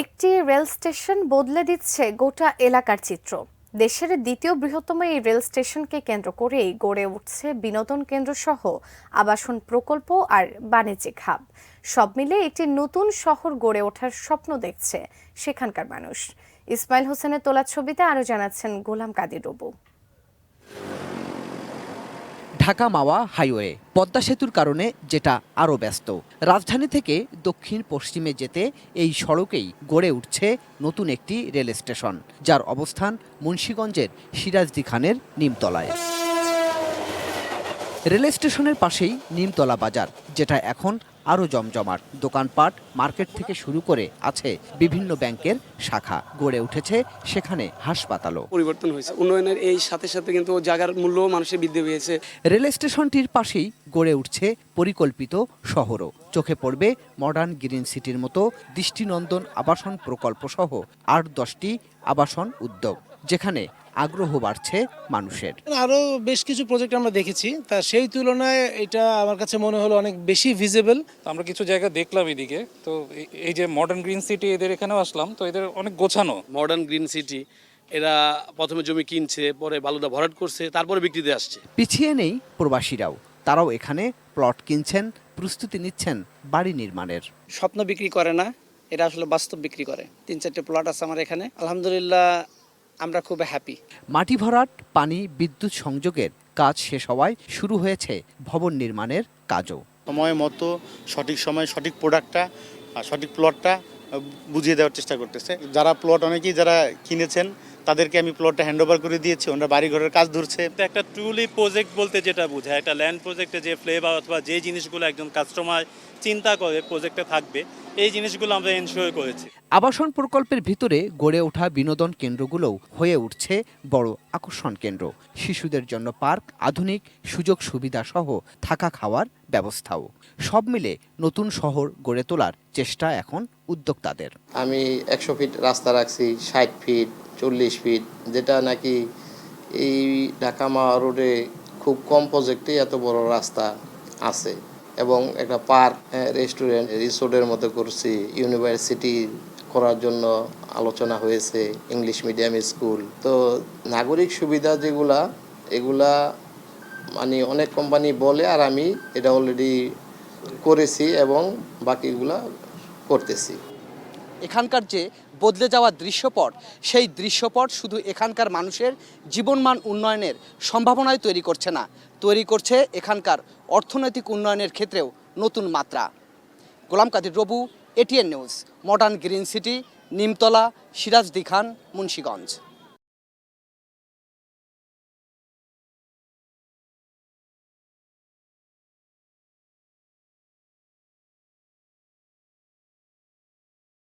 একটি rail station বদলে দিচ্ছে গোটা এলাকার চিত্র। দেশের দ্বিতীয় বৃহত্তম এই রেল স্টেশনকে কেন্দ্র করেই গড়ে উঠছে বিনোদন কেন্দ্র সহ আবাসন প্রকল্প আর বাণিজ্যিক হাব। সব মিলে একটি নতুন শহর গড়ে ওঠার স্বপ্ন দেখছে সেখানকার মানুষ। ইসমাইল হোসেনের তোলা ছবিতে আরও জানাচ্ছেন গোলাম কাদির রবু। ঢাকা মাওয়া হাইওয়ে পদ্মা সেতুর কারণে যেটা আরও ব্যস্ত। রাজধানী থেকে দক্ষিণ পশ্চিমে যেতে এই সড়কেই গড়ে উঠছে নতুন একটি রেল স্টেশন, যার অবস্থান মুন্সিগঞ্জের সিরাজদি খানের নিমতলায়। রেল স্টেশনের পাশেই নিমতলা বাজার, যেটা এখন আরও জমজমাট। দোকানপাট, মার্কেট থেকে শুরু করে আছে বিভিন্ন ব্যাংকের শাখা। গড়ে উঠেছে সেখানে হাসপাতালও। পরিবর্তন হয়েছে, উন্নয়নের এই সাথে সাথে কিন্তু জায়গার মূল্য মানুষের বৃদ্ধি পেয়েছে। রেল স্টেশনটির পাশেই গড়ে উঠছে পরিকল্পিত শহরও। চোখে পড়বে মডার্ন গ্রিন সিটির মতো দৃষ্টিনন্দন আবাসন প্রকল্প সহ ৮-১০টি আবাসন উদ্যোগ, যেখানে আগ্রহ বাড়ছে মানুষের। আরো বেশ কিছু প্রজেক্ট আমরা দেখেছি, তা সেই তুলনায় এটা আমার কাছে মনে হলো অনেক বেশি ভিজিবল। আমরা কিছু জায়গা দেখলাম এদিকে, তো এই যে মডার্ন গ্রিন সিটি, এদের এখানেও আসলাম, তো এদের অনেক গোছানো। মডার্ন গ্রিন সিটি, এরা প্রথমে জমি কিনছে, পরে বালুটা ভরাট করছে, তারপরে বিক্রিতে আসছে। পিছিয়ে নেই প্রবাসীরাও, তারাও এখানে প্লট কিনছেন, প্রস্তুতি নিচ্ছেন বাড়ি নির্মাণের। স্বপ্ন বিক্রি করে না, এটা আসলে বাস্তব বিক্রি করে। ৩-৪টে প্লট আছে আমার এখানে, আলহামদুলিল্লাহ আমরা খুব হ্যাপি। মাটি ভরাট, পানি, বিদ্যুৎ সংযোগের কাজ শেষ হওয়ায় শুরু হয়েছে ভবন নির্মাণের কাজও। সময় মতো সঠিক সময় সঠিক প্রোডাক্টটা আর সঠিক প্লটটা বুঝিয়ে দেওয়ার চেষ্টা করতেছে। যারা প্লট অনেকেই যারা কিনেছেন তাদেরকে আমি প্লটটা হ্যান্ডওভার করে দিয়েছি, ওনারা বাড়িঘরের কাজ ধরছে। একটা ট্রুলি প্রজেক্ট বলতে যেটা বোঝায়, একটা ল্যান্ড প্রজেক্টে যে ফ্লেভার অথবা যে জিনিসগুলো একজন কাস্টমার চিন্তা করে প্রজেক্টে থাকবে, এই জিনিসগুলো আমরা এনশিওর করেছি। আবাসন প্রকল্পের ভিতরে গড়ে ওঠা বিনোদন কেন্দ্রগুলোও হয়ে উঠছে বড় আকর্ষণ কেন্দ্র। শিশুদের জন্য পার্ক, আধুনিক সুযোগ সুবিধা সহ থাকা খাওয়ার ব্যবস্থাও। সব মিলে নতুন শহর গড়ে তোলার চেষ্টা এখন উদ্যোক্তাদের। আমি 100 ফিট রাস্তা রাখছি, 60 ফিট, 40 ফিট, যেটা নাকি এই ঢাকা মাওয়া রোডে খুব কম প্রজেক্টে এত বড় রাস্তা আছে। এবং একটা পার্ক, রেস্টুরেন্ট, রিসোর্টের মতো করছি। ইউনিভার্সিটি করার জন্য আলোচনা হয়েছে, ইংলিশ মিডিয়াম স্কুল। তো নাগরিক সুবিধা যেগুলা, এগুলা মানে অনেক কোম্পানি বলে, আর আমি এটা অলরেডি করেছি এবং বাকিগুলা করতেছি। এখানকার যে বদলে যাওয়া দৃশ্যপট, সেই দৃশ্যপট শুধু এখানকার মানুষের জীবনমান উন্নয়নের সম্ভাবনায় তৈরি করছে না, তৈরি করছে এখানকার অর্থনৈতিক উন্নয়নের ক্ষেত্রেও নতুন মাত্রা। Golam Kadir Robu, ATN News, Modern Green City, Nimtala, Sirajdi Khan, Munshiganj.